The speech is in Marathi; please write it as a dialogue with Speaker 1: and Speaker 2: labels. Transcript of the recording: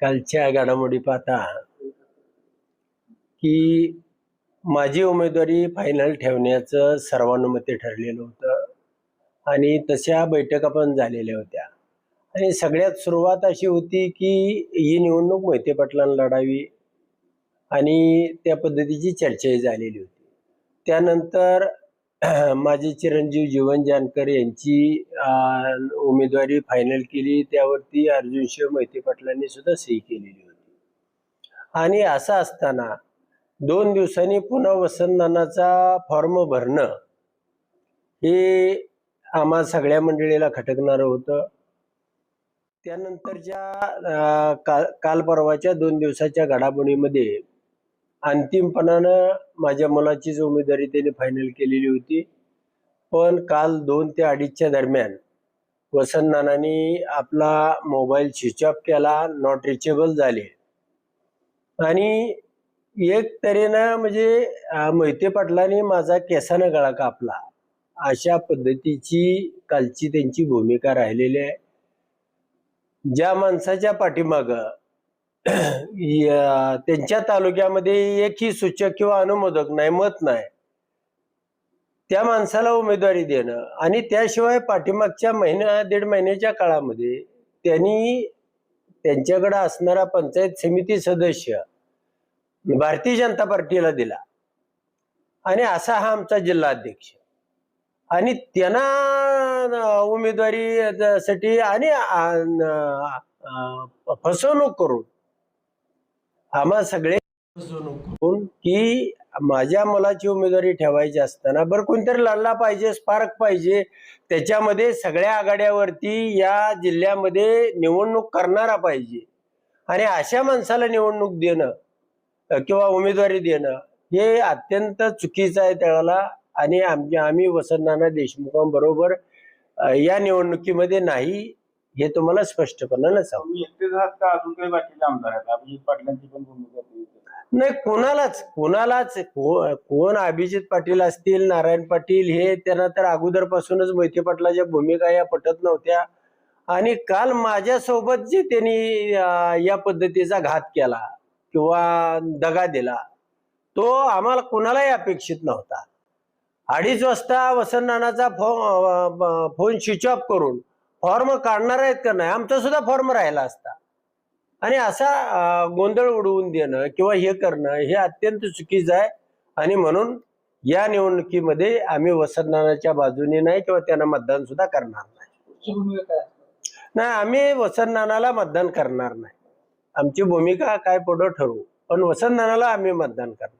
Speaker 1: कालच्या घडामोडी पाहता की माझी उमेदवारी फायनल ठेवण्याचं सर्वानुमते ठरलेलं होतं आणि तशा बैठका पण झालेल्या होत्या आणि सगळ्यात सुरुवात अशी होती की ही निवडणूक मोहिते पाटलांना लढावी आणि त्या पद्धतीची चर्चाही झालेली होती. त्यानंतर माझे चिरंजीव जीवन जानकर यांची उमेदवारी फायनल केली, त्यावरती अर्जुनशिव मोहिते पाटलांनी सुद्धा सही केलेली होती. आणि असं असताना 2 दिवसांनी पुन्हा वसंत नानाचा फॉर्म भरणं हे आम्हा सगळ्या मंडळीला खटकणारं होतं. त्यानंतरच्या काल परवाच्या 2 दिवसाच्या घडामोडीमध्ये अंतिमपणानं माझ्या मुलाचीच उमेदवारी त्यांनी फायनल केलेली होती. पण काल 2 ते 2:30च्या दरम्यान वसंत नानांनी आपला मोबाईल स्विच ऑफ केला, नॉट रिचेबल झाले आणि एक तऱ्हेनं म्हणजे मोहिते पाटलांनी माझा केसानं गळा कापला अशा पद्धतीची कालची त्यांची भूमिका राहिलेली आहे. ज्या माणसाच्या पाठीमागं त्यांच्या तालुक्यामध्ये एकही सूचक किंवा अनुमोदक नाही, मत नाही, त्या माणसाला उमेदवारी देणं आणि त्याशिवाय पाठीमागच्या दीड महिन्याच्या काळामध्ये त्यांनी त्यांच्याकडे असणारा पंचायत समिती सदस्य भारतीय जनता पार्टीला दिला आणि असा हा आमचा जिल्हाध्यक्ष आणि त्यांना उमेदवारीसाठी आणि फसवणूक करून आम्हा सगळे फसवणूक करून की माझ्या मुलाची उमेदवारी ठेवायची असताना बरं कोणतरी लढला पाहिजे, स्पार्क पाहिजे, त्याच्यामध्ये सगळ्या आघाड्यावरती या जिल्ह्यामध्ये निवडणूक करणारा पाहिजे आणि अशा माणसाला निवडणूक देणं किंवा उमेदवारी देणं हे अत्यंत चुकीचं आहे त्याला. आणि आम्ही वसंत नाना देशमुखांबरोबर या निवडणुकीमध्ये नाही हे तुम्हाला स्पष्टपणानं सांगू.
Speaker 2: अजून काही बाकीचे आमदार आहेत, अभिजित पाटलांची पण भूमिका
Speaker 1: नाही, कोणालाच कोण अभिजित पाटील असतील, नारायण पाटील, हे त्यांना तर अगोदरपासूनच मोहिते पाटलाच्या भूमिका या पटत नव्हत्या आणि काल माझ्यासोबत जे त्यांनी या पद्धतीचा घात केला किंवा दगा दिला तो आम्हाला कोणालाही अपेक्षित नव्हता. 2:30 वाजता वसंत नानाचा फोन स्विच ऑफ करून फॉर्म काढणार आहेत का नाही, आमचा सुद्धा फॉर्म राहिला असता आणि असा गोंधळ उडवून देणं किंवा हे करणं हे अत्यंत चुकीचं आहे आणि म्हणून या निवडणुकीमध्ये आम्ही वसंत नानाच्या बाजूने नाही किंवा त्यांना मतदान सुद्धा करणार नाही. आम्ही वसंत नानाला मतदान करणार नाही. आमची भूमिका काय पुढं ठरवू, पण वसंत नानाला आम्ही मतदान करणार.